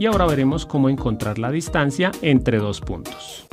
y ahora veremos cómo encontrar la distancia entre dos puntos.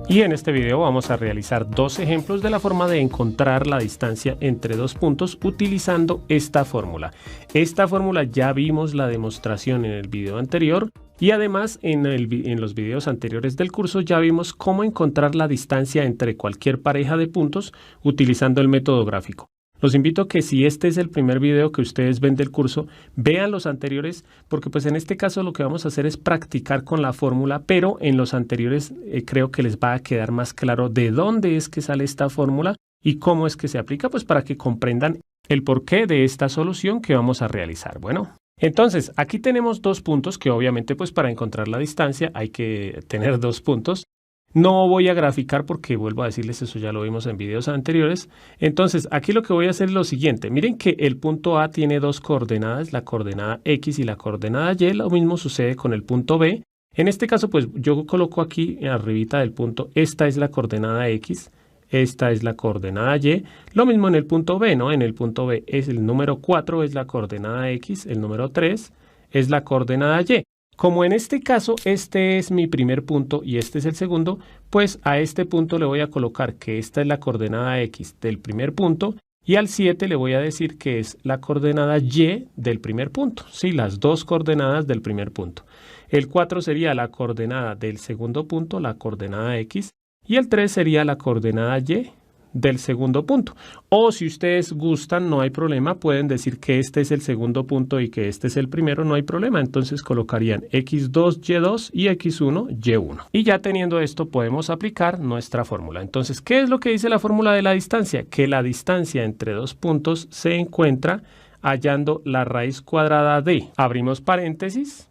Y en este video vamos a realizar dos ejemplos de la forma de encontrar la distancia entre dos puntos utilizando esta fórmula. Esta fórmula ya vimos la demostración en el video anterior y además en los videos anteriores del curso ya vimos cómo encontrar la distancia entre cualquier pareja de puntos utilizando el método gráfico. Los invito a que si este es el primer video que ustedes ven del curso, vean los anteriores, porque pues en este caso lo que vamos a hacer es practicar con la fórmula, pero en los anteriores creo que les va a quedar más claro de dónde es que sale esta fórmula y cómo es que se aplica, pues para que comprendan el porqué de esta solución que vamos a realizar. Bueno, entonces aquí tenemos dos puntos que obviamente pues para encontrar la distancia hay que tener dos puntos. No voy a graficar porque vuelvo a decirles, eso ya lo vimos en videos anteriores. Entonces, aquí lo que voy a hacer es lo siguiente. Miren que el punto A tiene dos coordenadas, la coordenada X y la coordenada Y. Lo mismo sucede con el punto B. En este caso, pues yo coloco aquí arribita del punto, esta es la coordenada X, esta es la coordenada Y. Lo mismo en el punto B, ¿no? En el punto B es el número 4, es la coordenada X, el número 3 es la coordenada Y. Como en este caso, este es mi primer punto y este es el segundo, pues a este punto le voy a colocar que esta es la coordenada X del primer punto y al 7 le voy a decir que es la coordenada Y del primer punto, sí, las dos coordenadas del primer punto. El 4 sería la coordenada del segundo punto, la coordenada X, y el 3 sería la coordenada Y del segundo punto. O si ustedes gustan, no hay problema, pueden decir que este es el segundo punto y que este es el primero, no hay problema. Entonces colocarían x2, y2 y x1, y1. Y ya teniendo esto podemos aplicar nuestra fórmula. Entonces, ¿qué es lo que dice la fórmula de la distancia? Que la distancia entre dos puntos se encuentra hallando la raíz cuadrada de, abrimos paréntesis,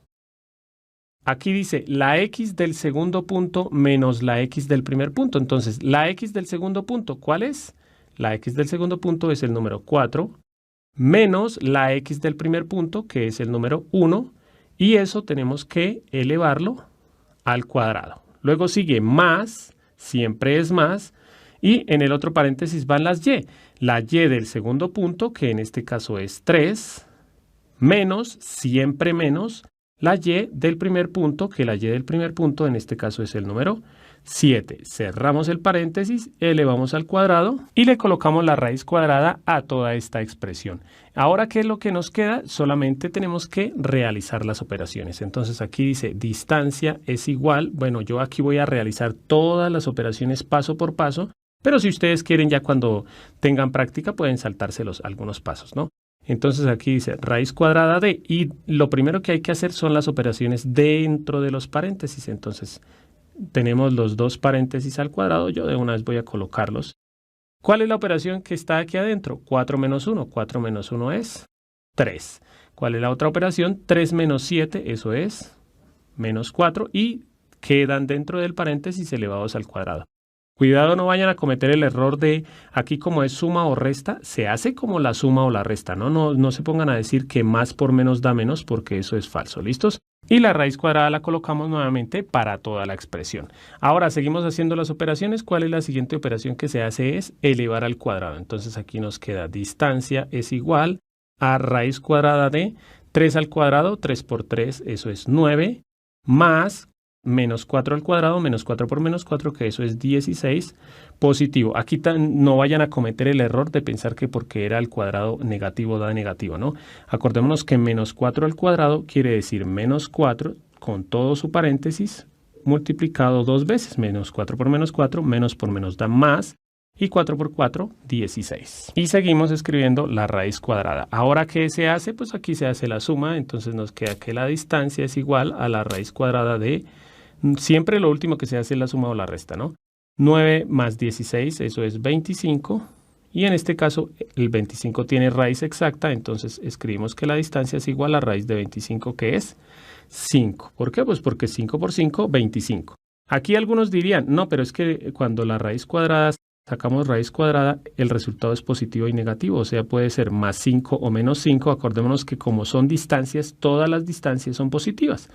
aquí dice la x del segundo punto menos la x del primer punto. Entonces, la x del segundo punto, ¿cuál es? La x del segundo punto es el número 4, menos la x del primer punto, que es el número 1, y eso tenemos que elevarlo al cuadrado. Luego sigue más, siempre es más, y en el otro paréntesis van las y. La y del segundo punto, que en este caso es 3, menos, siempre menos, la y del primer punto, que la y del primer punto en este caso es el número 7. Cerramos el paréntesis, elevamos al cuadrado y le colocamos la raíz cuadrada a toda esta expresión. Ahora, ¿qué es lo que nos queda? Solamente tenemos que realizar las operaciones. Entonces aquí dice distancia es igual. Bueno, yo aquí voy a realizar todas las operaciones paso por paso, pero si ustedes quieren ya cuando tengan práctica pueden saltárselos algunos pasos, ¿no? Entonces aquí dice raíz cuadrada de, y lo primero que hay que hacer son las operaciones dentro de los paréntesis. Entonces tenemos los dos paréntesis al cuadrado, yo de una vez voy a colocarlos. ¿Cuál es la operación que está aquí adentro? 4 menos 1, 4 menos 1 es 3. ¿Cuál es la otra operación? 3 menos 7, eso es menos 4 y quedan dentro del paréntesis elevados al cuadrado. Cuidado, no vayan a cometer el error de, aquí como es suma o resta, se hace como la suma o la resta, ¿no? No se pongan a decir que más por menos da menos, porque eso es falso, ¿listos? Y la raíz cuadrada la colocamos nuevamente para toda la expresión. Ahora seguimos haciendo las operaciones. ¿Cuál es la siguiente operación que se hace? Es elevar al cuadrado. Entonces aquí nos queda distancia es igual a raíz cuadrada de 3 al cuadrado, 3 por 3, eso es 9, más menos 4 al cuadrado, menos 4 por menos 4, que eso es 16, positivo. Aquí no vayan a cometer el error de pensar que porque era al cuadrado negativo da negativo, ¿no? Acordémonos que menos 4 al cuadrado quiere decir menos 4 con todo su paréntesis multiplicado dos veces. Menos 4 por menos 4, menos por menos da más, y 4 por 4, 16. Y seguimos escribiendo la raíz cuadrada. Ahora, ¿qué se hace? Pues aquí se hace la suma, entonces nos queda que la distancia es igual a la raíz cuadrada de, siempre lo último que se hace es la suma o la resta, ¿no? 9 más 16, eso es 25. Y en este caso, el 25 tiene raíz exacta, entonces escribimos que la distancia es igual a raíz de 25, que es 5. ¿Por qué? Pues porque 5 por 5, 25. Aquí algunos dirían, no, pero es que cuando la raíz cuadrada, sacamos raíz cuadrada, el resultado es positivo y negativo, o sea, puede ser más 5 o menos 5. Acordémonos que como son distancias, todas las distancias son positivas.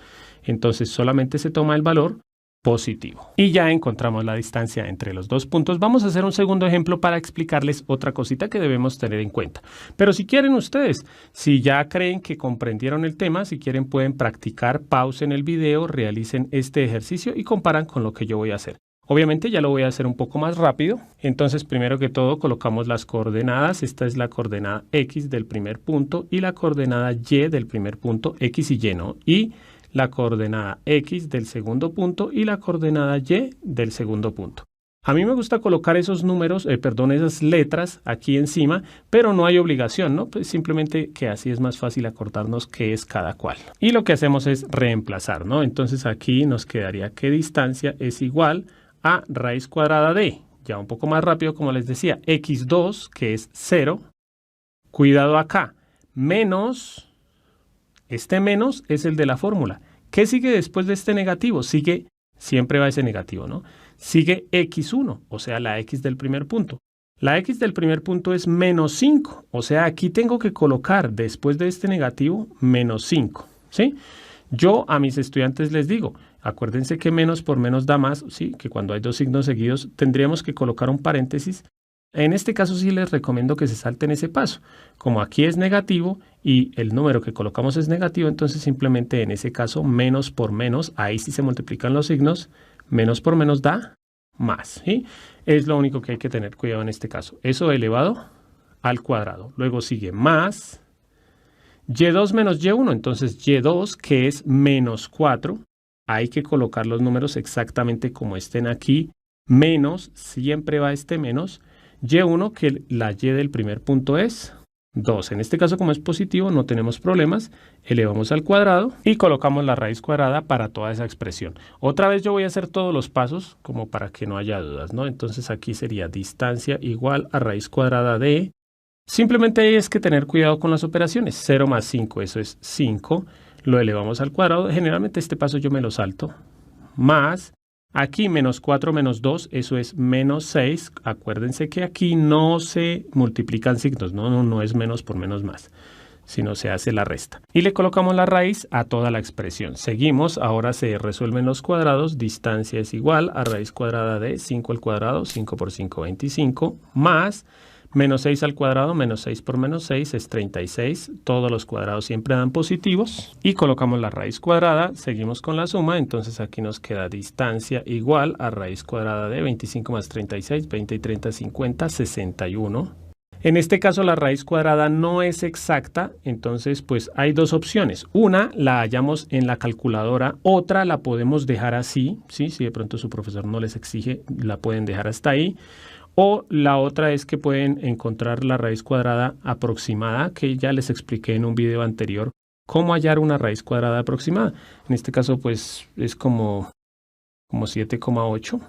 Entonces solamente se toma el valor positivo. Y ya encontramos la distancia entre los dos puntos. Vamos a hacer un segundo ejemplo para explicarles otra cosita que debemos tener en cuenta. Pero si quieren ustedes, si ya creen que comprendieron el tema, si quieren pueden practicar, pausen el video, realicen este ejercicio y comparan con lo que yo voy a hacer. Obviamente ya lo voy a hacer un poco más rápido. Entonces, primero que todo, colocamos las coordenadas. Esta es la coordenada X del primer punto y la coordenada Y del primer punto, X y Y, ¿no? Y la coordenada X del segundo punto y la coordenada Y del segundo punto. A mí me gusta colocar esos números, esas letras aquí encima, pero no hay obligación, ¿no? Pues simplemente que así es más fácil acordarnos qué es cada cual. Y lo que hacemos es reemplazar, ¿no? Entonces aquí nos quedaría que distancia es igual a raíz cuadrada de, ya un poco más rápido como les decía, x2 que es 0, cuidado acá, menos, este menos es el de la fórmula. ¿Qué sigue después de este negativo? Sigue, siempre va ese negativo, ¿no? Sigue x1, o sea la x del primer punto. La x del primer punto es menos 5, o sea aquí tengo que colocar después de este negativo menos 5, ¿sí? Yo a mis estudiantes les digo, acuérdense que menos por menos da más, ¿sí? Que cuando hay dos signos seguidos tendríamos que colocar un paréntesis. En este caso sí les recomiendo que se salten ese paso. Como aquí es negativo y el número que colocamos es negativo, entonces simplemente en ese caso menos por menos, ahí sí se multiplican los signos, menos por menos da más, ¿sí? Es lo único que hay que tener cuidado en este caso. Eso elevado al cuadrado. Luego sigue más y2 menos y1, entonces y2 que es menos 4, hay que colocar los números exactamente como estén aquí, menos, siempre va este menos, y1 que la y del primer punto es 2. En este caso como es positivo no tenemos problemas, elevamos al cuadrado y colocamos la raíz cuadrada para toda esa expresión. Otra vez yo voy a hacer todos los pasos como para que no haya dudas, ¿no? Entonces aquí sería distancia igual a raíz cuadrada de, simplemente es que tener cuidado con las operaciones, 0 más 5, eso es 5, lo elevamos al cuadrado, generalmente este paso yo me lo salto, más, aquí menos 4 menos 2, eso es menos 6, acuérdense que aquí no se multiplican signos, no es menos por menos más, sino se hace la resta. Y le colocamos la raíz a toda la expresión. Seguimos, ahora se resuelven los cuadrados, distancia es igual a raíz cuadrada de 5 al cuadrado, 5 por 5, 25, más menos 6 al cuadrado, menos 6 por menos 6 es 36. Todos los cuadrados siempre dan positivos. Y colocamos la raíz cuadrada, seguimos con la suma. Entonces aquí nos queda distancia igual a raíz cuadrada de 25 más 36, 20 y 30, 50, 61. En este caso la raíz cuadrada no es exacta, entonces pues hay dos opciones. Una la hallamos en la calculadora, otra la podemos dejar así, ¿sí? Si de pronto su profesor no les exige, la pueden dejar hasta ahí. O la otra es que pueden encontrar la raíz cuadrada aproximada, que ya les expliqué en un video anterior cómo hallar una raíz cuadrada aproximada. En este caso pues es como 7,8.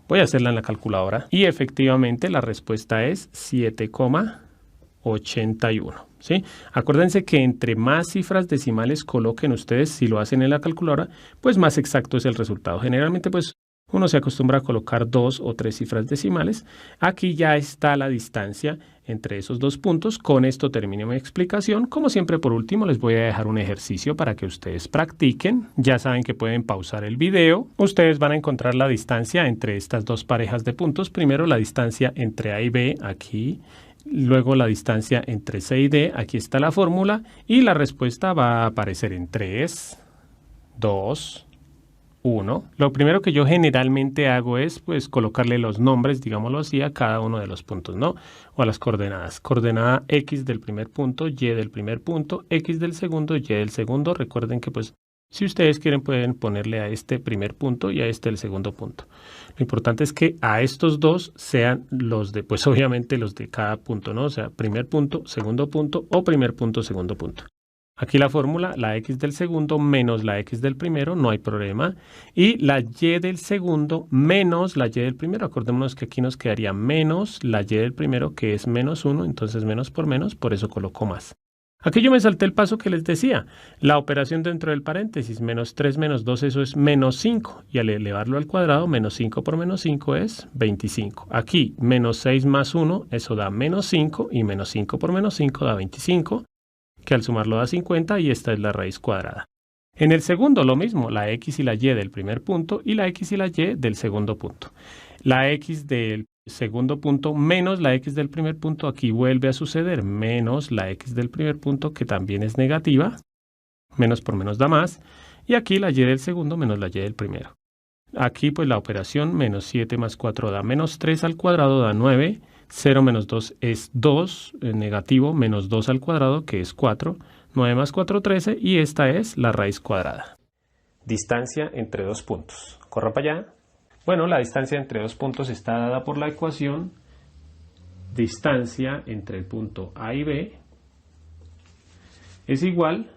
Voy a hacerla en la calculadora y efectivamente la respuesta es 7,81. ¿Sí? Acuérdense que entre más cifras decimales coloquen ustedes, si lo hacen en la calculadora, pues más exacto es el resultado. Generalmente pues uno se acostumbra a colocar 2 o 3 cifras decimales. Aquí ya está la distancia entre esos dos puntos. Con esto termino mi explicación. Como siempre, por último, les voy a dejar un ejercicio para que ustedes practiquen. Ya saben que pueden pausar el video. Ustedes van a encontrar la distancia entre estas dos parejas de puntos. Primero la distancia entre A y B, aquí. Luego la distancia entre C y D, aquí está la fórmula. Y la respuesta va a aparecer en 3, 2, 1. Lo primero que yo generalmente hago es pues colocarle los nombres, digámoslo así, a cada uno de los puntos, ¿no? O a las coordenadas. Coordenada X del primer punto, Y del primer punto, X del segundo, Y del segundo. Recuerden que pues si ustedes quieren pueden ponerle a este primer punto y a este el segundo punto. Lo importante es que a estos dos sean los de, pues obviamente los de cada punto, ¿no? O sea, primer punto, segundo punto o primer punto, segundo punto. Aquí la fórmula, la X del segundo menos la X del primero, no hay problema. Y la Y del segundo menos la Y del primero. Acordémonos que aquí nos quedaría menos la Y del primero, que es menos 1, entonces menos, por eso coloco más. Aquí yo me salté el paso que les decía. La operación dentro del paréntesis, menos 3 menos 2, eso es menos 5. Y al elevarlo al cuadrado, menos 5 por menos 5 es 25. Aquí, menos 6 más 1, eso da menos 5. Y menos 5 por menos 5 da 25. Que al sumarlo da 50 y esta es la raíz cuadrada. En el segundo lo mismo, la x y la y del primer punto y la x y la y del segundo punto. La x del segundo punto menos la x del primer punto, aquí vuelve a suceder, menos la x del primer punto, que también es negativa, menos por menos da más, y aquí la y del segundo menos la y del primero. Aquí pues la operación menos 7 más 4 da menos 3 al cuadrado da 9, 0 menos 2 es 2, negativo, menos 2 al cuadrado que es 4, 9 más 4, 13, y esta es la raíz cuadrada. Distancia entre dos puntos. Corra para allá. Bueno, la distancia entre dos puntos está dada por la ecuación distancia entre el punto A y B es igual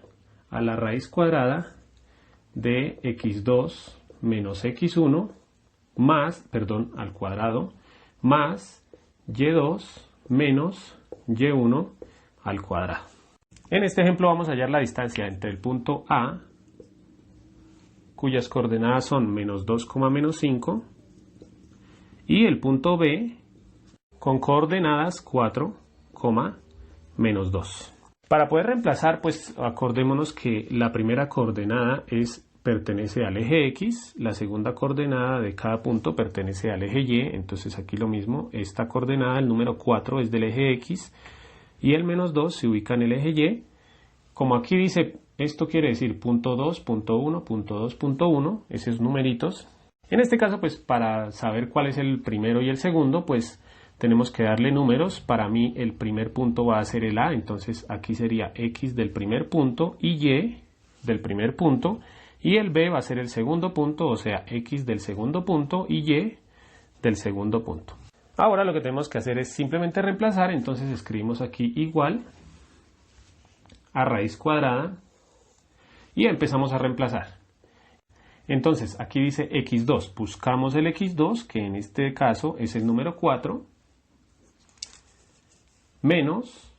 a la raíz cuadrada de x2 menos x1 más, al cuadrado, más y2 menos y1 al cuadrado. En este ejemplo vamos a hallar la distancia entre el punto A, cuyas coordenadas son menos 2, menos 5, y el punto B, con coordenadas 4, menos 2. Para poder reemplazar, pues acordémonos que la primera coordenada pertenece al eje X, la segunda coordenada de cada punto pertenece al eje Y, entonces aquí lo mismo, esta coordenada, el número 4, es del eje X, y el menos 2 se ubica en el eje Y. Como aquí dice, esto quiere decir punto 2, punto 1, punto 2, punto 1, esos numeritos. En este caso, pues para saber cuál es el primero y el segundo, pues tenemos que darle números. Para mí el primer punto va a ser el A, entonces aquí sería X del primer punto y Y del primer punto, y el B va a ser el segundo punto, o sea, X del segundo punto y Y del segundo punto. Ahora lo que tenemos que hacer es simplemente reemplazar, entonces escribimos aquí igual a raíz cuadrada y empezamos a reemplazar. Entonces aquí dice x2, buscamos el x2, que en este caso es el número 4, menos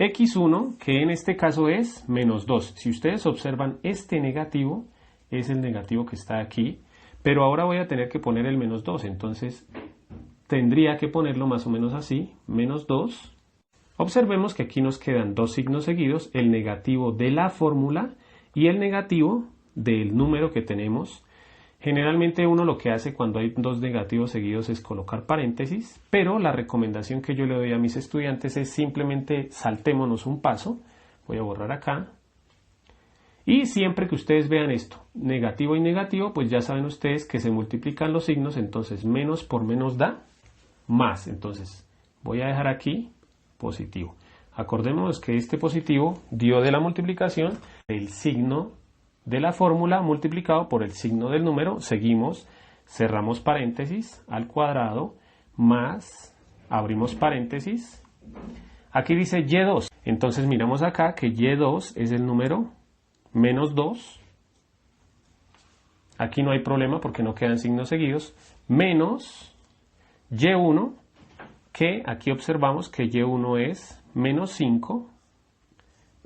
x1, que en este caso es menos 2. Si ustedes observan, este negativo es el negativo que está aquí, pero ahora voy a tener que poner el menos 2, entonces tendría que ponerlo más o menos así, menos 2. Observemos que aquí nos quedan dos signos seguidos, el negativo de la fórmula y el negativo del número que tenemos. Generalmente uno lo que hace cuando hay dos negativos seguidos es colocar paréntesis, pero la recomendación que yo le doy a mis estudiantes es simplemente saltémonos un paso. Voy a borrar acá. Y siempre que ustedes vean esto, negativo y negativo, pues ya saben ustedes que se multiplican los signos, entonces menos por menos da más. Entonces voy a dejar aquí positivo. Acordémonos que este positivo dio de la multiplicación el signo de la fórmula multiplicado por el signo del número. Seguimos, cerramos paréntesis al cuadrado más, abrimos paréntesis. Aquí dice y2, entonces miramos acá que y2 es el número menos 2. Aquí no hay problema porque no quedan signos seguidos. Menos y1, que aquí observamos que y1 es menos 5.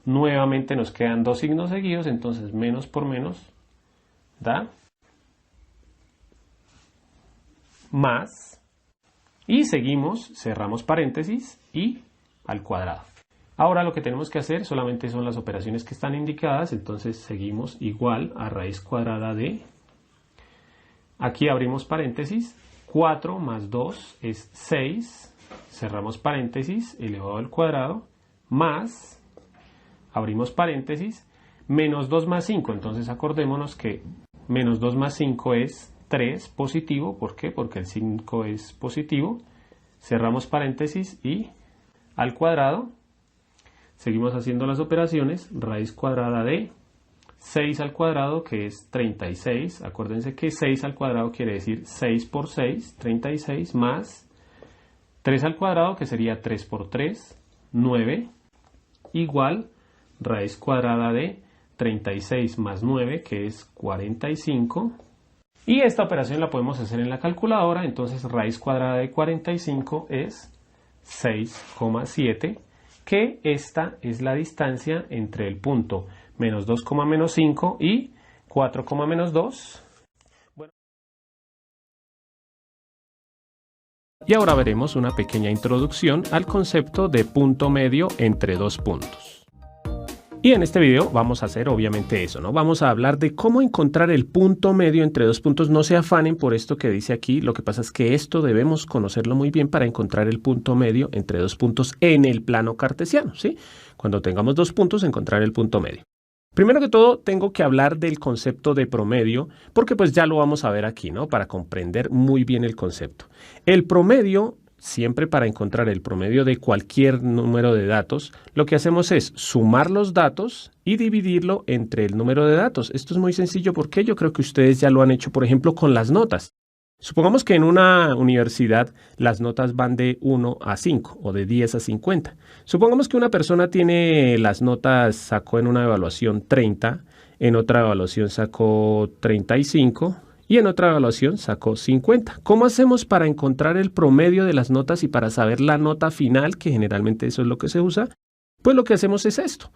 Nuevamente nos quedan dos signos seguidos, entonces menos por menos da más. Y seguimos, cerramos paréntesis y al cuadrado. Ahora lo que tenemos que hacer solamente son las operaciones que están indicadas, entonces seguimos igual a raíz cuadrada de, aquí abrimos paréntesis, 4 más 2 es 6, cerramos paréntesis, elevado al cuadrado, más, abrimos paréntesis, menos 2 más 5, entonces acordémonos que menos 2 más 5 es 3 positivo, ¿por qué? Porque el 5 es positivo, cerramos paréntesis y al cuadrado, seguimos haciendo las operaciones, raíz cuadrada de 6 al cuadrado, que es 36, acuérdense que 6 al cuadrado quiere decir 6 por 6, 36, más 3 al cuadrado, que sería 3 por 3, 9, igual raíz cuadrada de 36 más 9, que es 45. Y esta operación la podemos hacer en la calculadora, entonces raíz cuadrada de 45 es 6,7, que esta es la distancia entre el punto menos 2, menos 5 y 4, menos 2. Y ahora veremos una pequeña introducción al concepto de punto medio entre dos puntos. Y en este video vamos a hacer obviamente eso, ¿no? Vamos a hablar de cómo encontrar el punto medio entre dos puntos. No se afanen por esto que dice aquí, lo que pasa es que esto debemos conocerlo muy bien para encontrar el punto medio entre dos puntos en el plano cartesiano, ¿sí? Cuando tengamos dos puntos, encontrar el punto medio. Primero que todo, tengo que hablar del concepto de promedio, porque pues ya lo vamos a ver aquí, ¿no? Para comprender muy bien el concepto. El promedio, siempre para encontrar el promedio de cualquier número de datos, lo que hacemos es sumar los datos y dividirlo entre el número de datos. Esto es muy sencillo porque yo creo que ustedes ya lo han hecho, por ejemplo, con las notas. Supongamos que en una universidad las notas van de 1 a 5 o de 10 a 50. Supongamos que una persona tiene las notas, sacó en una evaluación 30, en otra evaluación sacó 35 y en otra evaluación sacó 50. ¿Cómo hacemos para encontrar el promedio de las notas y para saber la nota final, que generalmente eso es lo que se usa? Pues lo que hacemos es esto.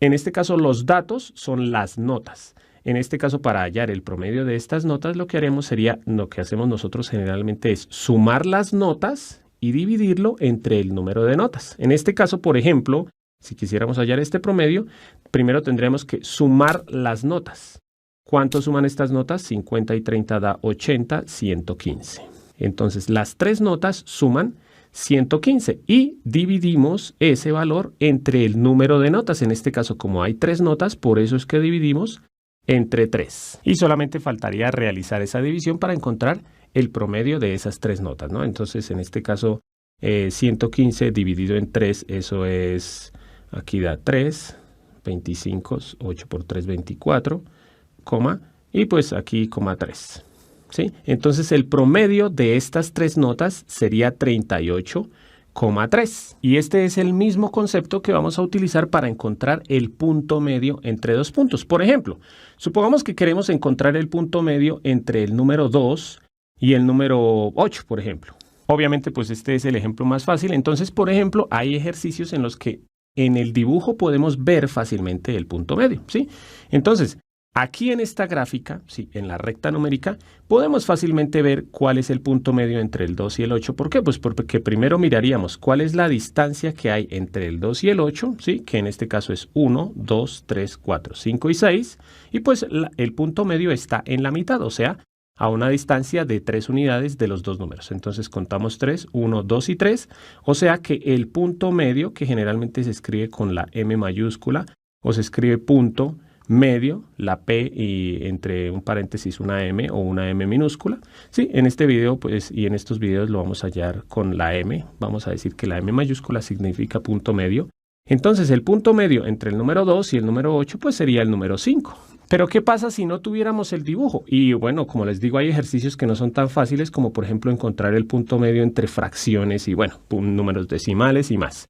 En este caso los datos son las notas. En este caso, para hallar el promedio de estas notas, lo que haremos sería, lo que hacemos nosotros generalmente es sumar las notas y dividirlo entre el número de notas. En este caso, por ejemplo, si quisiéramos hallar este promedio, primero tendremos que sumar las notas. ¿Cuánto suman estas notas? 50 y 30 da 80, 115. Entonces, las tres notas suman 115 y dividimos ese valor entre el número de notas. En este caso, como hay tres notas, por eso es que dividimos entre 3. Y solamente faltaría realizar esa división para encontrar el promedio de esas tres notas, ¿no? Entonces, en este caso, 115 dividido en 3, eso es, aquí da 3, 25, 8 por 3, 24, coma, y pues aquí, coma 3. ¿Sí? Entonces, el promedio de estas tres notas sería 38,3. Y este es el mismo concepto que vamos a utilizar para encontrar el punto medio entre dos puntos. Por ejemplo, supongamos que queremos encontrar el punto medio entre el número 2 y el número 8, por ejemplo. Obviamente, pues este es el ejemplo más fácil. Entonces, por ejemplo, hay ejercicios en los que en el dibujo podemos ver fácilmente el punto medio, ¿sí? Entonces, aquí en esta gráfica, sí, en la recta numérica, podemos fácilmente ver cuál es el punto medio entre el 2 y el 8. ¿Por qué? Pues porque primero miraríamos cuál es la distancia que hay entre el 2 y el 8, ¿sí? Que en este caso es 1, 2, 3, 4, 5 y 6. Y pues el punto medio está en la mitad, o sea, a una distancia de 3 unidades de los dos números. Entonces contamos 3, 1, 2 y 3. O sea que el punto medio, que generalmente se escribe con la M mayúscula o se escribe punto medio, la P y entre un paréntesis una M o una M minúscula. Sí, en este video pues y en estos videos lo vamos a hallar con la M. Vamos a decir que la M mayúscula significa punto medio. Entonces el punto medio entre el número 2 y el número 8 pues sería el número 5. Pero ¿qué pasa si no tuviéramos el dibujo? Y bueno, como les digo, hay ejercicios que no son tan fáciles como por ejemplo encontrar el punto medio entre fracciones y bueno, números decimales y más.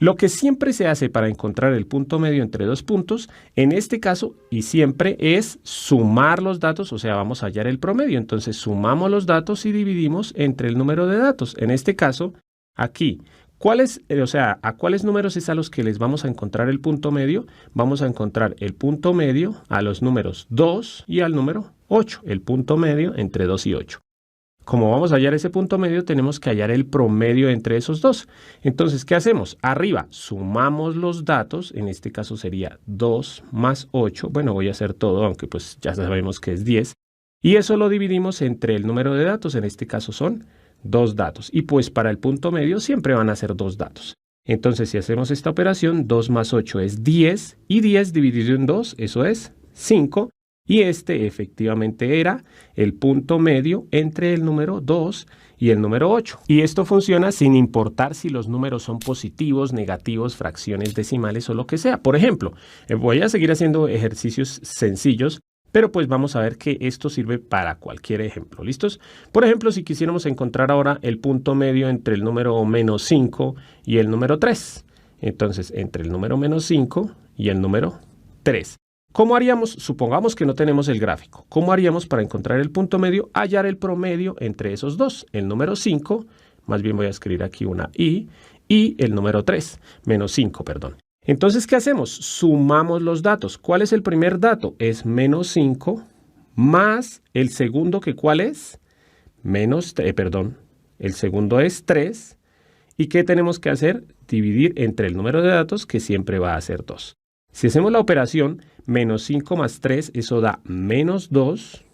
Lo que siempre se hace para encontrar el punto medio entre dos puntos, en este caso y siempre, es sumar los datos, o sea, vamos a hallar el promedio. Entonces sumamos los datos y dividimos entre el número de datos. En este caso, aquí, ¿a cuáles números es a los que les vamos a encontrar el punto medio? Vamos a encontrar el punto medio a los números 2 y al número 8, el punto medio entre 2 y 8. Como vamos a hallar ese punto medio, tenemos que hallar el promedio entre esos dos. Entonces, ¿qué hacemos? Arriba sumamos los datos, en este caso sería 2 más 8. Bueno, voy a hacer todo, aunque pues ya sabemos que es 10. Y eso lo dividimos entre el número de datos, en este caso son 2 datos. Y pues para el punto medio siempre van a ser 2 datos. Entonces, si hacemos esta operación, 2 más 8 es 10. Y 10 dividido en 2, eso es 5. Y este efectivamente era el punto medio entre el número 2 y el número 8. Y esto funciona sin importar si los números son positivos, negativos, fracciones decimales o lo que sea. Por ejemplo, voy a seguir haciendo ejercicios sencillos, pero pues vamos a ver que esto sirve para cualquier ejemplo. ¿Listos? Por ejemplo, si quisiéramos encontrar ahora el punto medio entre el número menos 5 y el número 3. Entonces, entre el número menos 5 y el número 3. ¿Cómo haríamos? Supongamos que no tenemos el gráfico. ¿Cómo haríamos para encontrar el punto medio? Hallar el promedio entre esos dos. El número 5, más bien voy a escribir aquí una I, y el número 3, menos 5, perdón. Entonces, ¿qué hacemos? Sumamos los datos. ¿Cuál es el primer dato? Es menos 5 más el segundo, que ¿cuál es? El segundo es 3. ¿Y qué tenemos que hacer? Dividir entre el número de datos, que siempre va a ser 2. Si hacemos la operación menos 5 más 3, eso da menos 2,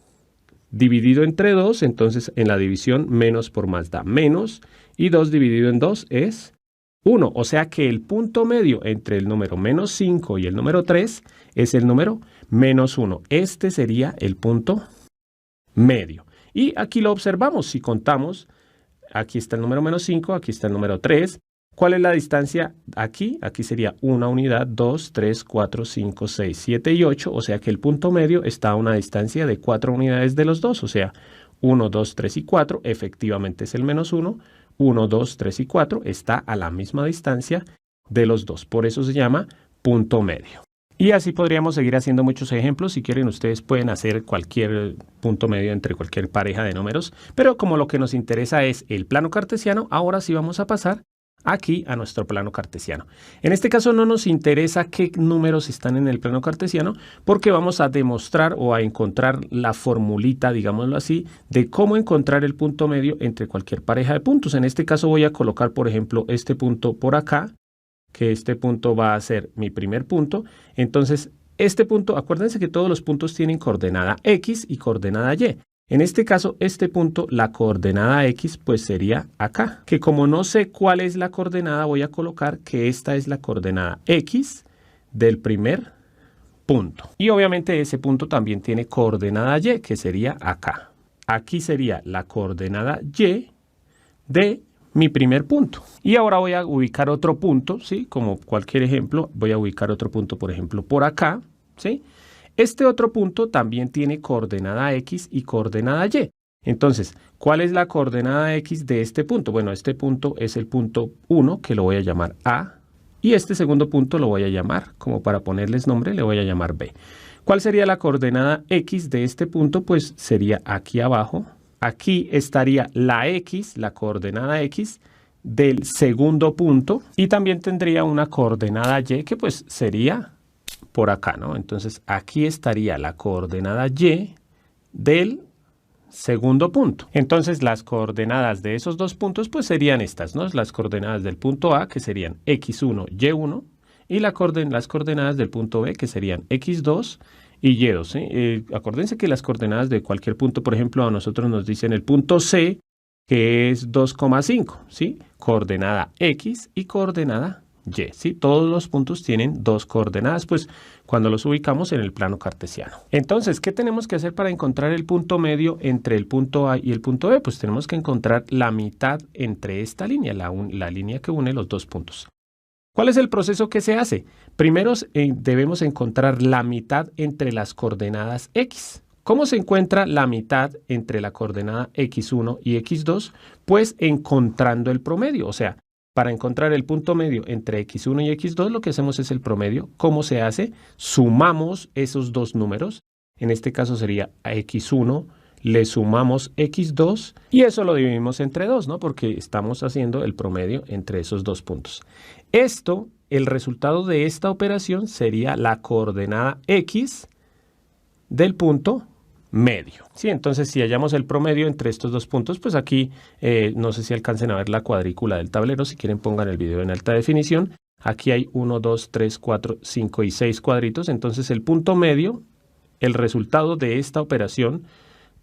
dividido entre 2, entonces en la división menos por más da menos, y 2 dividido en 2 es 1. O sea que el punto medio entre el número menos 5 y el número 3 es el número menos 1. Este sería el punto medio. Y aquí lo observamos, si contamos, aquí está el número menos 5, aquí está el número 3. ¿Cuál es la distancia aquí? Aquí sería una unidad, 2, 3, 4, 5, 6, 7 y 8. O sea que el punto medio está a una distancia de 4 unidades de los dos. O sea, 1, 2, 3 y 4 efectivamente es el menos 1. 1, 2, 3 y 4 está a la misma distancia de los dos. Por eso se llama punto medio. Y así podríamos seguir haciendo muchos ejemplos. Si quieren, ustedes pueden hacer cualquier punto medio entre cualquier pareja de números. Pero como lo que nos interesa es el plano cartesiano, ahora sí vamos a pasar aquí a nuestro plano cartesiano. En este caso no nos interesa qué números están en el plano cartesiano, porque vamos a demostrar o a encontrar la formulita, digámoslo así, de cómo encontrar el punto medio entre cualquier pareja de puntos. En este caso voy a colocar, por ejemplo, este punto por acá, que este punto va a ser mi primer punto. Entonces, este punto, acuérdense que todos los puntos tienen coordenada X y coordenada Y. En este caso, este punto, la coordenada X, pues sería acá. Que como no sé cuál es la coordenada, voy a colocar que esta es la coordenada X del primer punto. Y obviamente ese punto también tiene coordenada Y, que sería acá. Aquí sería la coordenada Y de mi primer punto. Y ahora voy a ubicar otro punto, ¿sí? Como cualquier ejemplo, voy a ubicar otro punto, por ejemplo, por acá, ¿sí? Este otro punto también tiene coordenada X y coordenada Y. Entonces, ¿cuál es la coordenada X de este punto? Bueno, este punto es el punto 1, que lo voy a llamar A. Y este segundo punto lo voy a llamar, como para ponerles nombre, le voy a llamar B. ¿Cuál sería la coordenada X de este punto? Pues sería aquí abajo. Aquí estaría la X, la coordenada X del segundo punto. Y también tendría una coordenada Y que pues sería por acá, ¿no? Entonces aquí estaría la coordenada Y del segundo punto. Entonces las coordenadas de esos dos puntos pues serían estas, ¿no? Las coordenadas del punto A, que serían X1, Y1, y las coordenadas del punto B, que serían X2 y Y2, ¿sí? Acuérdense que las coordenadas de cualquier punto, por ejemplo, a nosotros nos dicen el punto C, que es 2,5, ¿sí? Coordenada X y coordenada Y, ¿sí? Todos los puntos tienen dos coordenadas, pues cuando los ubicamos en el plano cartesiano. Entonces, ¿qué tenemos que hacer para encontrar el punto medio entre el punto A y el punto B? Pues tenemos que encontrar la mitad entre esta línea, la línea que une los dos puntos. ¿Cuál es el proceso que se hace? Primero debemos encontrar la mitad entre las coordenadas X. ¿Cómo se encuentra la mitad entre la coordenada X1 y X2? Pues encontrando el promedio, o sea, para encontrar el punto medio entre X1 y X2, lo que hacemos es el promedio. ¿Cómo se hace? Sumamos esos dos números. En este caso sería a X1, le sumamos X2 y eso lo dividimos entre 2, ¿no? Porque estamos haciendo el promedio entre esos dos puntos. El resultado de esta operación sería la coordenada X del punto medio. Sí, entonces si hallamos el promedio entre estos dos puntos, pues aquí no sé si alcancen a ver la cuadrícula del tablero. Si quieren, pongan el video en alta definición. Aquí hay 1, 2, 3, 4, 5 y 6 cuadritos. Entonces el punto medio, el resultado de esta operación,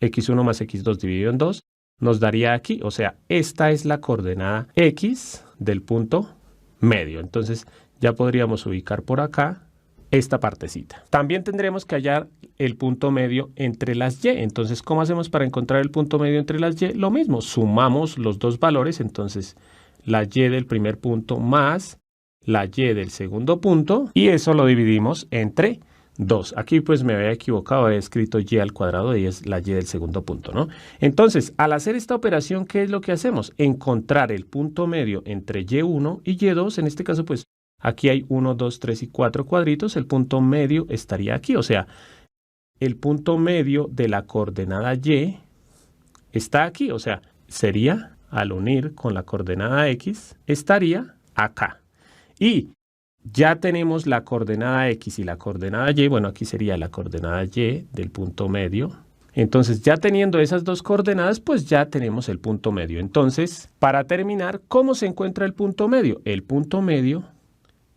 X1 más X2 dividido en 2, nos daría aquí. O sea, esta es la coordenada X del punto medio. Entonces ya podríamos ubicar por acá esta partecita. También tendremos que hallar el punto medio entre las Y. Entonces, ¿cómo hacemos para encontrar el punto medio entre las Y? Lo mismo, sumamos los dos valores. Entonces, la Y del primer punto más la Y del segundo punto, y eso lo dividimos entre 2. Aquí pues me había equivocado, había escrito Y al cuadrado y es la Y del segundo punto, ¿no? Entonces, al hacer esta operación, ¿qué es lo que hacemos? Encontrar el punto medio entre Y1 y Y2. En este caso, pues, aquí hay 1, 2, 3 y 4 cuadritos. El punto medio estaría aquí, o sea, el punto medio de la coordenada Y está aquí, o sea, sería, al unir con la coordenada X, estaría acá. Y ya tenemos la coordenada X y la coordenada Y. Bueno, aquí sería la coordenada Y del punto medio. Entonces, ya teniendo esas dos coordenadas, pues ya tenemos el punto medio. Entonces, para terminar, ¿cómo se encuentra el punto medio? El punto medio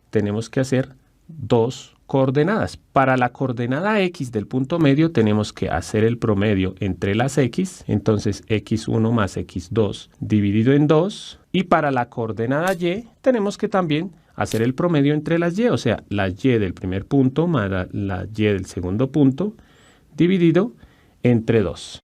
tenemos que hacer 2 coordenadas. Para la coordenada x del punto medio tenemos que hacer el promedio entre las x, entonces x1 más x2 dividido en 2. Y para la coordenada y tenemos que también hacer el promedio entre las y, o sea, la y del primer punto más la y del segundo punto dividido entre 2.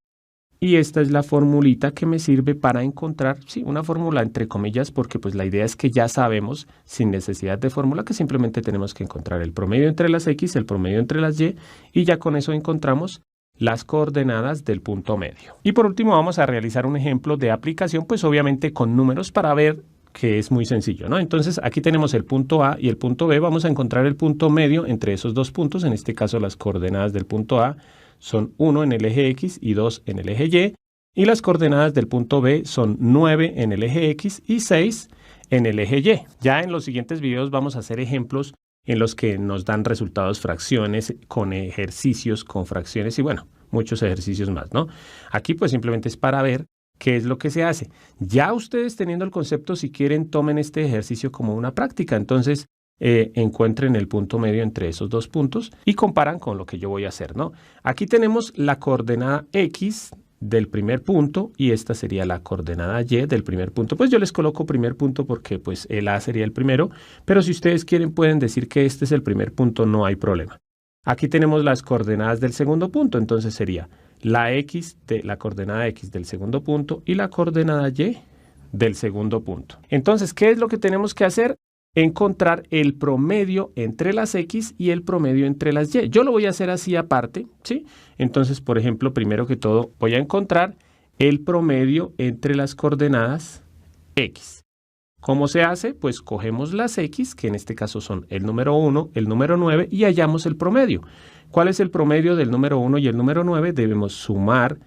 Y esta es la formulita que me sirve para encontrar, sí, una fórmula entre comillas, porque pues la idea es que ya sabemos, sin necesidad de fórmula, que simplemente tenemos que encontrar el promedio entre las x, el promedio entre las y ya con eso encontramos las coordenadas del punto medio. Y por último vamos a realizar un ejemplo de aplicación, pues obviamente con números para ver que es muy sencillo, ¿no? Entonces aquí tenemos el punto A y el punto B, vamos a encontrar el punto medio entre esos dos puntos, en este caso las coordenadas del punto A son 1 en el eje X y 2 en el eje Y, y las coordenadas del punto B son 9 en el eje X y 6 en el eje Y. Ya en los siguientes videos vamos a hacer ejemplos en los que nos dan resultados fracciones, con ejercicios, con fracciones y bueno, muchos ejercicios más, ¿no? Aquí pues simplemente es para ver qué es lo que se hace. Ya ustedes teniendo el concepto, si quieren, tomen este ejercicio como una práctica. Entonces, encuentren el punto medio entre esos dos puntos y comparan con lo que yo voy a hacer, ¿no? Aquí tenemos la coordenada X del primer punto y esta sería la coordenada Y del primer punto. Pues yo les coloco primer punto porque pues el A sería el primero, pero si ustedes quieren pueden decir que este es el primer punto, no hay problema. Aquí tenemos las coordenadas del segundo punto, entonces sería la coordenada X del segundo punto y la coordenada Y del segundo punto. Entonces, ¿qué es lo que tenemos que hacer? Encontrar el promedio entre las X y el promedio entre las Y. Yo lo voy a hacer así aparte, ¿sí? Entonces, por ejemplo, primero que todo voy a encontrar el promedio entre las coordenadas X. ¿Cómo se hace? Pues cogemos las X, que en este caso son el número 1, el número 9, y hallamos el promedio. ¿Cuál es el promedio del número 1 y el número 9? Debemos sumar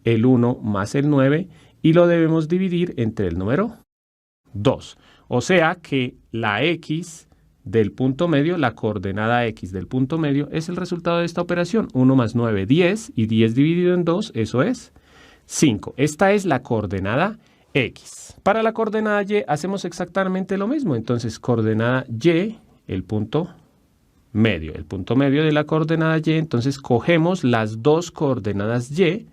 el 1 más el 9 y lo debemos dividir entre el número 2. O sea que la X del punto medio, la coordenada X del punto medio, es el resultado de esta operación. 1 más 9, 10, y 10 dividido en 2, eso es 5. Esta es la coordenada X. Para la coordenada Y hacemos exactamente lo mismo. Entonces, coordenada Y, el punto medio de la coordenada Y, entonces cogemos las dos coordenadas Y,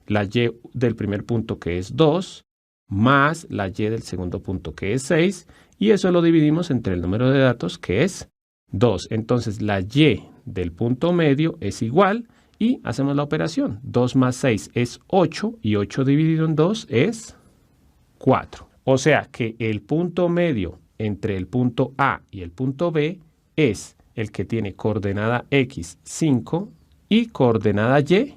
la Y del primer punto que es 2, más la Y del segundo punto que es 6, y eso lo dividimos entre el número de datos que es 2. Entonces la Y del punto medio es igual, y hacemos la operación. 2 más 6 es 8, y 8 dividido en 2 es 4. O sea que el punto medio entre el punto A y el punto B es el que tiene coordenada X 5 y coordenada Y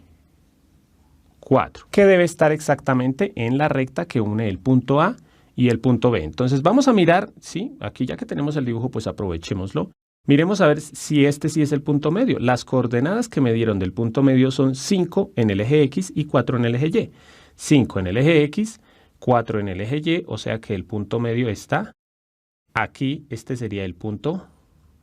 4, que debe estar exactamente en la recta que une el punto A y el punto B. Entonces vamos a mirar, ¿sí? Aquí ya que tenemos el dibujo, pues aprovechémoslo. Miremos a ver si este sí es el punto medio. Las coordenadas que me dieron del punto medio son 5 en el eje X y 4 en el eje Y. 5 en el eje X, 4 en el eje Y, o sea que el punto medio está aquí. Este sería el punto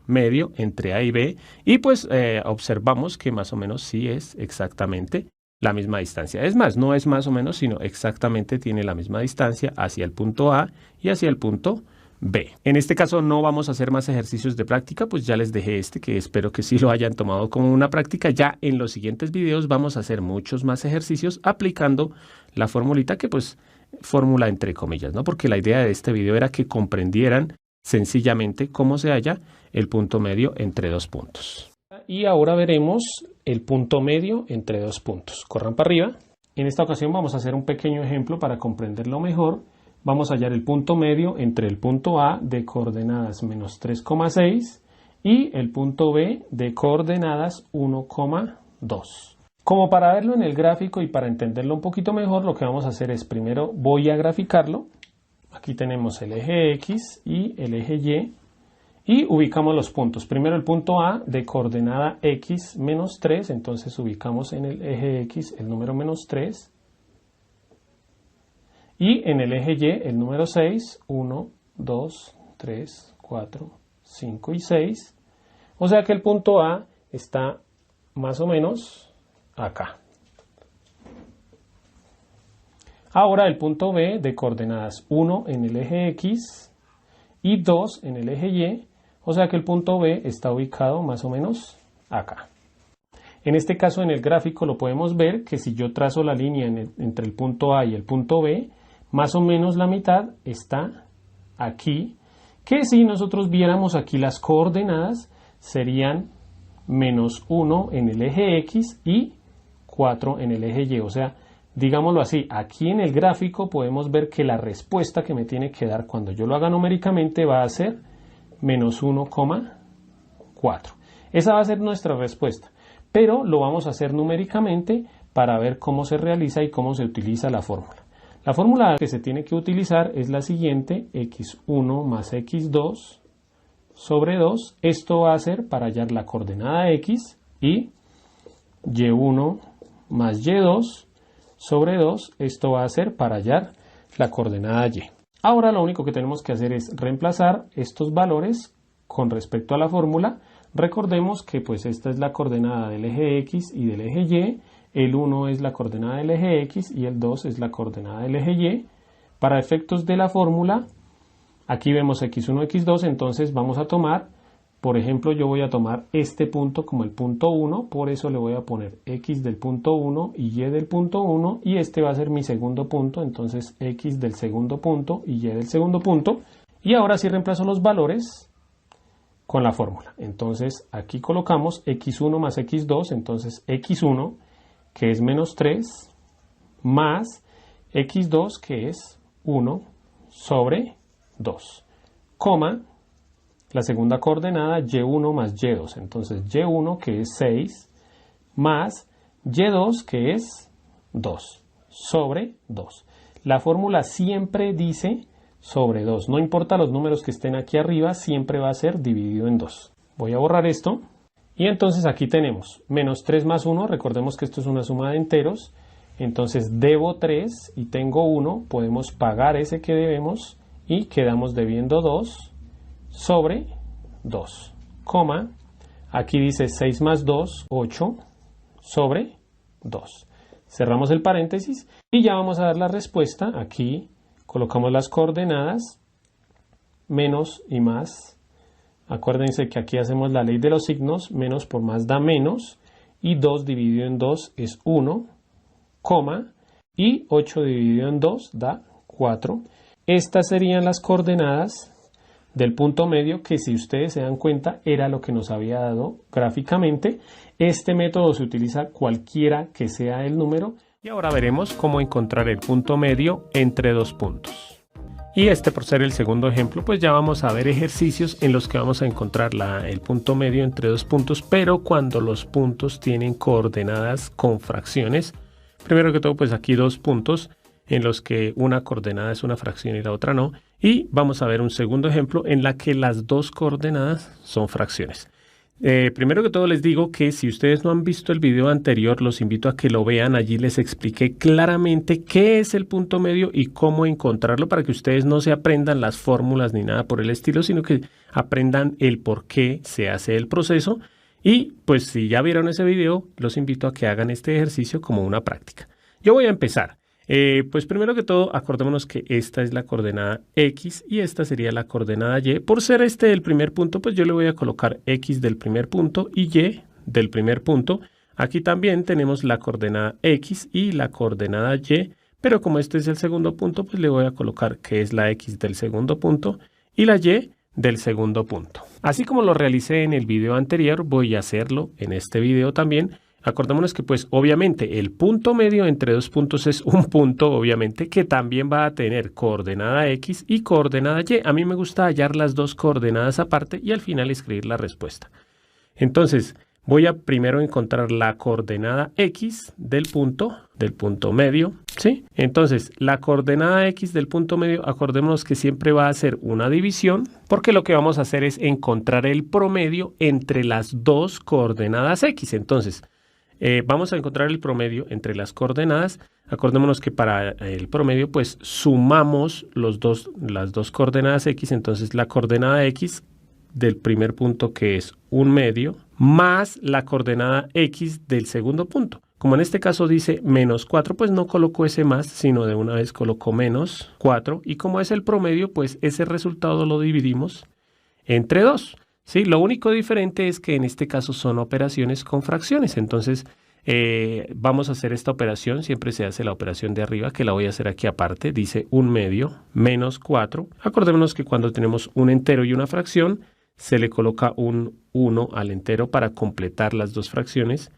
medio entre A y B, y pues observamos que más o menos sí es exactamente la misma distancia. Es más, no es más o menos, sino exactamente tiene la misma distancia hacia el punto A y hacia el punto B. En este caso no vamos a hacer más ejercicios de práctica, pues ya les dejé este, que espero que sí lo hayan tomado como una práctica. Ya en los siguientes videos vamos a hacer muchos más ejercicios aplicando la formulita, que pues fórmula entre comillas, ¿no? Porque la idea de este video era que comprendieran sencillamente cómo se halla el punto medio entre dos puntos. Y ahora veremos el punto medio entre dos puntos. Corran para arriba. En esta ocasión vamos a hacer un pequeño ejemplo para comprenderlo mejor. Vamos a hallar el punto medio entre el punto A de coordenadas menos 3,6 y el punto B de coordenadas 1,2. Como para verlo en el gráfico y para entenderlo un poquito mejor, lo que vamos a hacer es primero voy a graficarlo. Aquí tenemos el eje X y el eje Y y ubicamos los puntos. Primero el punto A de coordenada X menos 3, entonces ubicamos en el eje X el número menos 3 y en el eje Y el número 6, 1, 2, 3, 4, 5 y 6. O sea que el punto A está más o menos acá. Ahora el punto B de coordenadas 1 en el eje X y 2 en el eje Y, O sea que el punto B está ubicado más o menos acá. En este caso, en el gráfico lo podemos ver que si yo trazo la línea entre el punto A y el punto B, más o menos la mitad está aquí, que si nosotros viéramos aquí las coordenadas, serían menos 1 en el eje X y 4 en el eje Y. O sea, digámoslo así, aquí en el gráfico podemos ver que la respuesta que me tiene que dar cuando yo lo haga numéricamente va a ser menos 1,4. Esa va a ser nuestra respuesta, pero lo vamos a hacer numéricamente para ver cómo se realiza y cómo se utiliza la fórmula. La fórmula que se tiene que utilizar es la siguiente: x1 más x2 sobre 2. Esto va a ser para hallar la coordenada x, y y1 más y2 sobre 2. Esto va a ser para hallar la coordenada y. Ahora lo único que tenemos que hacer es reemplazar estos valores con respecto a la fórmula. Recordemos que pues esta es la coordenada del eje X y del eje Y, el 1 es la coordenada del eje X y el 2 es la coordenada del eje Y. Para efectos de la fórmula, aquí vemos x1, x2, entonces vamos a tomar, por ejemplo, yo voy a tomar este punto como el punto 1, por eso le voy a poner x del punto 1 y y del punto 1, y este va a ser mi segundo punto, entonces x del segundo punto y y del segundo punto. Y ahora sí reemplazo los valores con la fórmula. Entonces aquí colocamos x1 más x2, entonces x1 que es menos 3 más x2 que es 1 sobre 2, coma la segunda coordenada y1 más y2, entonces y1 que es 6 más y2 que es 2 sobre 2. La fórmula siempre dice sobre 2, no importa los números que estén aquí arriba, siempre va a ser dividido en 2. Voy a borrar esto, y entonces aquí tenemos menos 3 más 1, recordemos que esto es una suma de enteros, entonces debo 3 y tengo 1, podemos pagar ese que debemos y quedamos debiendo 2 sobre 2, coma, aquí dice 6 más 2, 8 sobre 2. Cerramos el paréntesis y ya vamos a dar la respuesta. Aquí colocamos las coordenadas, menos y más. Acuérdense que aquí hacemos la ley de los signos, menos por más da menos, y 2 dividido en 2 es 1, coma, y 8 dividido en 2 da 4. Estas serían las coordenadas del punto medio, que si ustedes se dan cuenta era lo que nos había dado gráficamente. Este método se utiliza cualquiera que sea el número. Y ahora veremos cómo encontrar el punto medio entre dos puntos. Y por ser el segundo ejemplo, pues ya vamos a ver ejercicios en los que vamos a encontrar el punto medio entre dos puntos, pero cuando los puntos tienen coordenadas con fracciones. Primero que todo, pues aquí dos puntos en los que una coordenada es una fracción y la otra no. Y vamos a ver un segundo ejemplo en la que las dos coordenadas son fracciones. Primero que todo les digo que si ustedes no han visto el video anterior, los invito a que lo vean. Allí les expliqué claramente qué es el punto medio y cómo encontrarlo, para que ustedes no se aprendan las fórmulas ni nada por el estilo, sino que aprendan el por qué se hace el proceso. Y pues si ya vieron ese video, los invito a que hagan este ejercicio como una práctica. Yo voy a empezar. Pues primero que todo, acordémonos que esta es la coordenada X y esta sería la coordenada Y. Por ser el primer punto, pues yo le voy a colocar X del primer punto y Y del primer punto. Aquí también tenemos la coordenada X y la coordenada Y, pero como este es el segundo punto, pues le voy a colocar que es la X del segundo punto y la Y del segundo punto. Así como lo realicé en el video anterior, voy a hacerlo en este video también. Acordémonos que pues obviamente el punto medio entre dos puntos es un punto, obviamente, que también va a tener coordenada X y coordenada Y. A mí me gusta hallar las dos coordenadas aparte y al final escribir la respuesta. Entonces voy a primero encontrar la coordenada X del punto medio, ¿sí? Entonces la coordenada X del punto medio, acordémonos que siempre va a ser una división, porque lo que vamos a hacer es encontrar el promedio entre las dos coordenadas X. Entonces vamos a encontrar el promedio entre las coordenadas. Acordémonos que para el promedio pues sumamos las dos coordenadas X. Entonces la coordenada X del primer punto, que es un medio, más la coordenada X del segundo punto. Como en este caso dice menos 4, pues no coloco ese más, sino de una vez coloco menos 4. Y como es el promedio, pues ese resultado lo dividimos entre 2. ¿sí? Lo único diferente es que en este caso son operaciones con fracciones. Entonces, vamos a hacer esta operación. Siempre se hace la operación de arriba, que la voy a hacer aquí aparte. Dice 1/2 menos 4. Acordémonos que cuando tenemos un entero y una fracción, se le coloca un 1 al entero para completar las dos fracciones.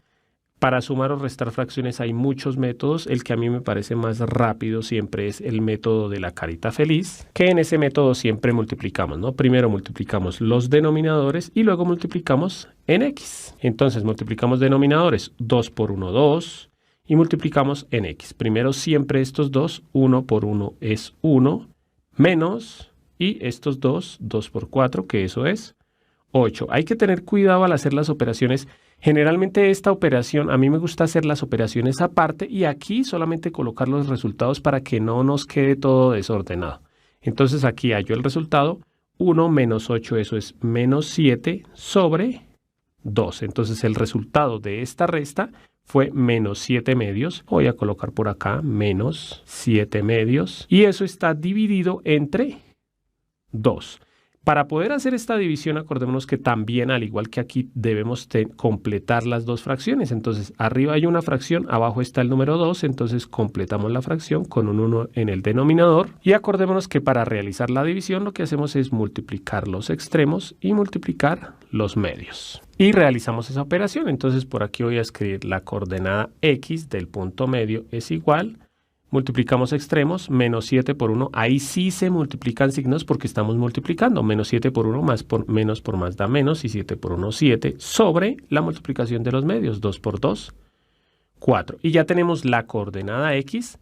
Para sumar o restar fracciones hay muchos métodos. El que a mí me parece más rápido siempre es el método de la carita feliz, que en ese método siempre multiplicamos, ¿no? Primero multiplicamos los denominadores y luego multiplicamos en x. Entonces multiplicamos denominadores, 2 por 1, 2, y multiplicamos en x. Primero siempre estos dos, 1 por 1 es 1, menos, y estos dos, 2 por 4, que eso es 8. Hay que tener cuidado al hacer las operaciones. Generalmente esta operación, a mí me gusta hacer las operaciones aparte y aquí solamente colocar los resultados para que no nos quede todo desordenado. Entonces aquí hallo el resultado, 1 menos 8, eso es menos 7 sobre 2. Entonces el resultado de esta resta fue menos 7 medios. Voy a colocar por acá menos 7 medios y eso está dividido entre 2. Para poder hacer esta división, acordémonos que también, al igual que aquí, debemos completar las dos fracciones. Entonces, arriba hay una fracción, abajo está el número 2, entonces completamos la fracción con un 1 en el denominador. Y acordémonos que para realizar la división lo que hacemos es multiplicar los extremos y multiplicar los medios. Y realizamos esa operación. Entonces, por aquí voy a escribir la coordenada x del punto medio es igual. Multiplicamos extremos, menos 7 por 1, ahí sí se multiplican signos porque estamos multiplicando. Menos 7 por 1 más por menos por más da menos y 7 por 1, 7 sobre la multiplicación de los medios, 2 por 2, 4. Y ya tenemos la coordenada x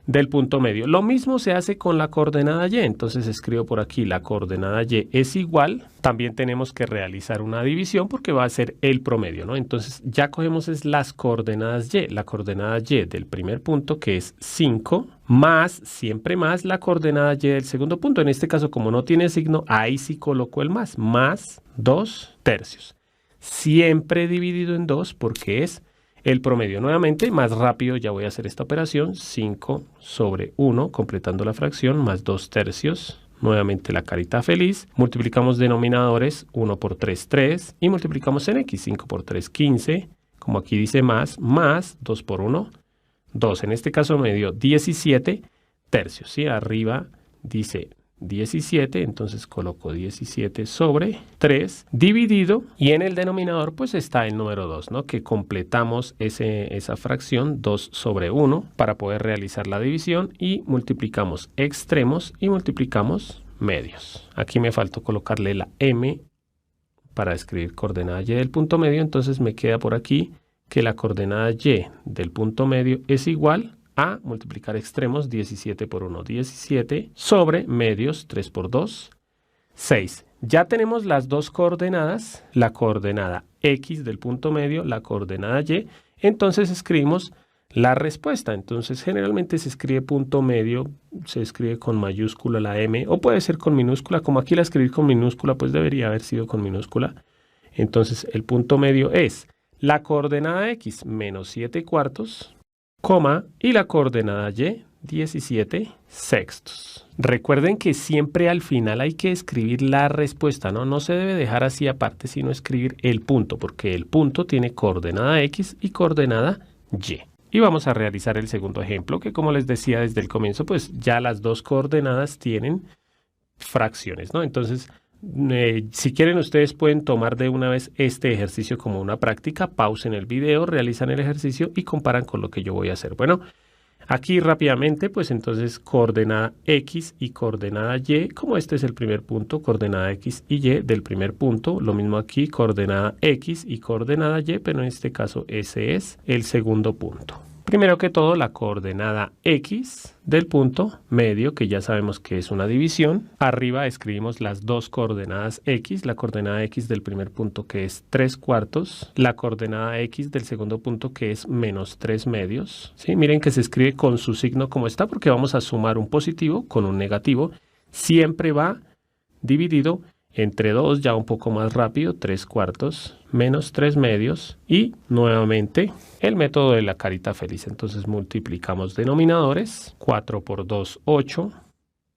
del punto medio. Lo mismo se hace con la coordenada y, entonces escribo por aquí la coordenada y es igual. También tenemos que realizar una división porque va a ser el promedio, ¿no? Entonces ya cogemos las coordenadas y, la coordenada y del primer punto que es 5, más, siempre más la coordenada y del segundo punto. En este caso, como no tiene signo, ahí sí coloco el más 2 tercios. Siempre dividido en 2 porque es el promedio. Nuevamente, más rápido ya voy a hacer esta operación. 5 sobre 1, completando la fracción, más 2 tercios. Nuevamente la carita feliz. Multiplicamos denominadores, 1 por 3, 3. Y multiplicamos en x, 5 por 3, 15. Como aquí dice más 2 por 1, 2. En este caso me dio 17 tercios. ¿Sí? Arriba dice 17, entonces coloco 17 sobre 3 dividido, y en el denominador pues está el número 2, ¿no? Que completamos esa fracción, 2 sobre 1, para poder realizar la división, y multiplicamos extremos y multiplicamos medios. Aquí me faltó colocarle la m para escribir coordenada y del punto medio, entonces me queda por aquí que la coordenada y del punto medio es igual a multiplicar extremos, 17 por 1, 17, sobre medios, 3 por 2, 6. Ya tenemos las dos coordenadas, la coordenada x del punto medio, la coordenada y, entonces escribimos la respuesta. Entonces generalmente se escribe punto medio, se escribe con mayúscula la m, o puede ser con minúscula. Como aquí la escribí con minúscula, pues debería haber sido con minúscula. Entonces el punto medio es la coordenada x, menos 7 cuartos, coma, y la coordenada y, 17 sextos. Recuerden que siempre al final hay que escribir la respuesta, ¿no? No se debe dejar así aparte, sino escribir el punto, porque el punto tiene coordenada x y coordenada y. Y vamos a realizar el segundo ejemplo, que como les decía desde el comienzo, pues ya las dos coordenadas tienen fracciones, ¿no? Entonces, si quieren, ustedes pueden tomar de una vez este ejercicio como una práctica, pausen el video, realizan el ejercicio y comparan con lo que yo voy a hacer. Bueno, aquí rápidamente, pues entonces coordenada x y coordenada y, como este es el primer punto, coordenada x y del primer punto, lo mismo aquí, coordenada x y coordenada y, pero en este caso ese es el segundo punto. Primero que todo, la coordenada x del punto medio, que ya sabemos que es una división. Arriba escribimos las dos coordenadas x, la coordenada x del primer punto que es 3 cuartos, la coordenada x del segundo punto que es menos 3 medios. ¿Sí? Miren que se escribe con su signo como está, porque vamos a sumar un positivo con un negativo. Siempre va dividido entre 2, ya un poco más rápido, 3 cuartos, menos 3 medios, y nuevamente el método de la carita feliz. Entonces multiplicamos denominadores, 4 por 2, 8,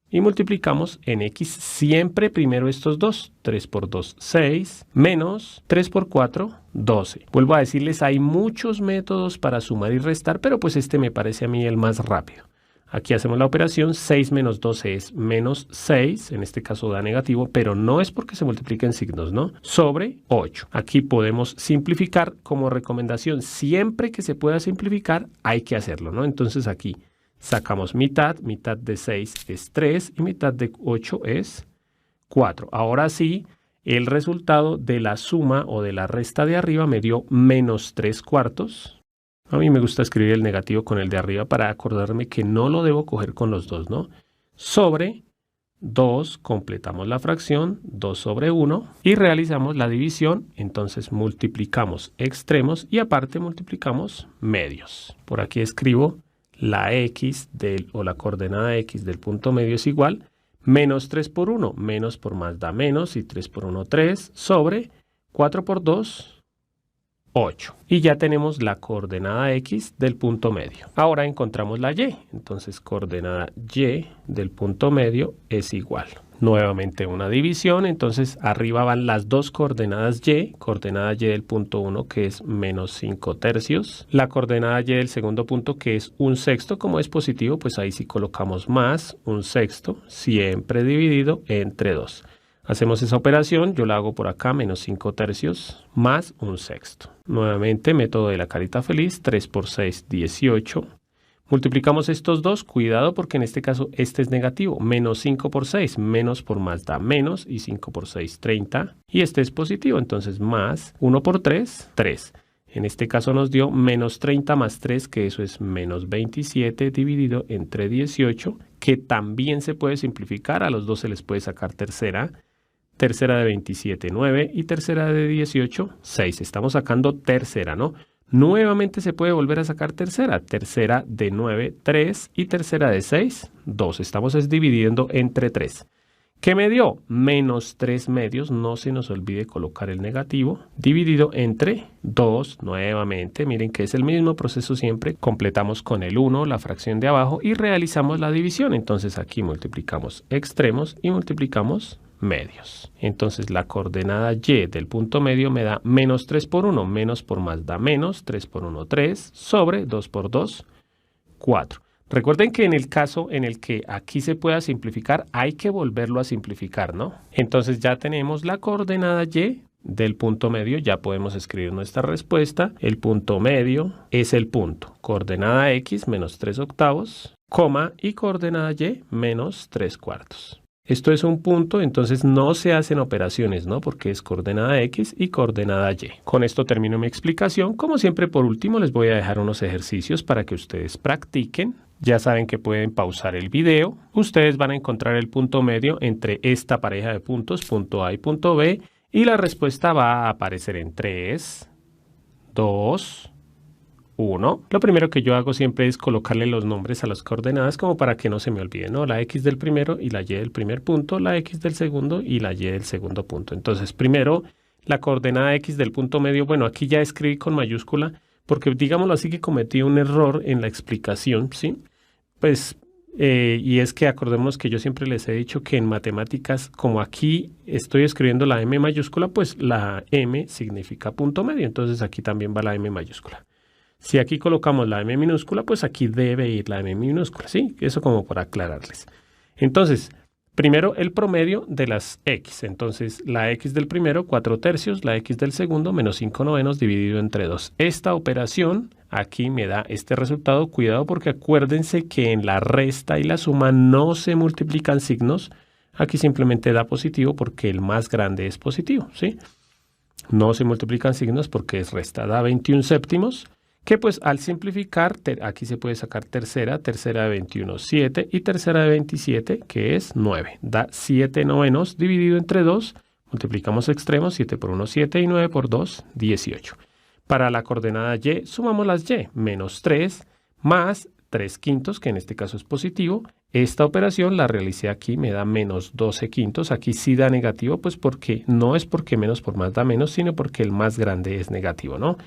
y multiplicamos en x siempre primero estos dos. 3 por 2, 6, menos 3 por 4, 12. Vuelvo a decirles, hay muchos métodos para sumar y restar, pero pues este me parece a mí el más rápido. Aquí hacemos la operación, 6 menos 12 es menos 6, en este caso da negativo, pero no es porque se multipliquen signos, ¿no? Sobre 8. Aquí podemos simplificar como recomendación, siempre que se pueda simplificar hay que hacerlo, ¿no? Entonces aquí sacamos mitad, mitad de 6 es 3 y mitad de 8 es 4. Ahora sí, el resultado de la suma o de la resta de arriba me dio menos 3 cuartos. A mí me gusta escribir el negativo con el de arriba para acordarme que no lo debo coger con los dos, ¿no? Sobre 2, completamos la fracción, 2 sobre 1, y realizamos la división. Entonces multiplicamos extremos y aparte multiplicamos medios. Por aquí escribo la x o la coordenada x del punto medio es igual menos 3 por 1, menos por más da menos, y 3 por 1, 3, sobre 4 por 2, 8. Y ya tenemos la coordenada x del punto medio. Ahora encontramos la y. Entonces coordenada y del punto medio es igual. Nuevamente una división. Entonces arriba van las dos coordenadas y. Coordenada y del punto 1 que es menos 5 tercios. La coordenada y del segundo punto que es 1/6. Como es positivo, pues ahí sí colocamos más 1/6. Siempre dividido entre 2. Hacemos esa operación, yo la hago por acá, menos 5 tercios más 1/6. Nuevamente, método de la carita feliz, 3 por 6, 18. Multiplicamos estos dos, cuidado porque en este caso este es negativo, menos 5 por 6, menos por más da menos, y 5 por 6, 30. Y este es positivo, entonces más 1 por 3, 3. En este caso nos dio menos 30 más 3, que eso es menos 27 dividido entre 18, que también se puede simplificar, a los dos se les puede sacar tercera. Tercera de 27, 9, y tercera de 18, 6. Estamos sacando tercera, ¿no? Nuevamente se puede volver a sacar tercera. Tercera de 9, 3, y tercera de 6, 2. Estamos dividiendo entre 3. ¿Qué me dio? Menos 3 medios, no se nos olvide colocar el negativo, dividido entre 2, nuevamente, miren que es el mismo proceso siempre, completamos con el 1, la fracción de abajo, y realizamos la división. Entonces aquí multiplicamos extremos y multiplicamos medios. Entonces la coordenada y del punto medio me da menos 3 por 1, menos por más da menos, 3 por 1, 3, sobre 2 por 2, 4. Recuerden que en el caso en el que aquí se pueda simplificar, hay que volverlo a simplificar, ¿no? Entonces ya tenemos la coordenada y del punto medio, ya podemos escribir nuestra respuesta. El punto medio es el punto. Coordenada x menos 3 octavos, coma, y coordenada y menos 3 cuartos. Esto es un punto, entonces no se hacen operaciones, ¿no? Porque es coordenada x y coordenada y. Con esto termino mi explicación. Como siempre, por último, les voy a dejar unos ejercicios para que ustedes practiquen. Ya saben que pueden pausar el video. Ustedes van a encontrar el punto medio entre esta pareja de puntos, punto A y punto B, y la respuesta va a aparecer en 3, 2, 1. Lo primero que yo hago siempre es colocarle los nombres a las coordenadas como para que no se me olvide, ¿no? La x del primero y la y del primer punto, la x del segundo y la y del segundo punto. Entonces, primero, la coordenada x del punto medio, bueno, aquí ya escribí con mayúscula porque, digámoslo así, que cometí un error en la explicación, ¿sí? Pues, y es que acordémonos que yo siempre les he dicho que en matemáticas, como aquí estoy escribiendo la m mayúscula, pues la m significa punto medio, entonces aquí también va la m mayúscula. Si aquí colocamos la m minúscula, pues aquí debe ir la m minúscula, ¿sí? Eso como para aclararles. Entonces, primero el promedio de las x. Entonces, la x del primero, 4 tercios, la x del segundo, menos 5 novenos dividido entre 2. Esta operación aquí me da este resultado. Cuidado porque acuérdense que en la resta y la suma no se multiplican signos. Aquí simplemente da positivo porque el más grande es positivo, ¿sí? No se multiplican signos porque es resta. Da 21 séptimos. Que pues al simplificar, aquí se puede sacar tercera, tercera de 21, 7, y tercera de 27, que es 9. Da 7 novenos dividido entre 2, multiplicamos extremos, 7 por 1, 7, y 9 por 2, 18. Para la coordenada y, sumamos las y, menos 3, más 3 quintos, que en este caso es positivo. Esta operación la realicé aquí, me da menos 12 quintos. Aquí sí da negativo, pues porque no es porque menos por más da menos, sino porque el más grande es negativo, ¿no?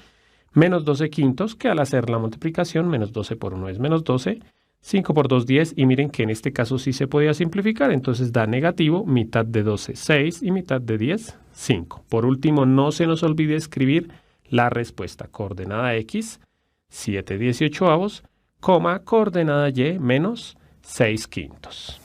Menos 12 quintos, que al hacer la multiplicación, menos 12 por 1 es menos 12, 5 por 2, 10, y miren que en este caso sí se podía simplificar, entonces da negativo, mitad de 12, 6, y mitad de 10, 5. Por último, no se nos olvide escribir la respuesta. Coordenada X, 7/18, coma, coordenada Y, menos 6/5.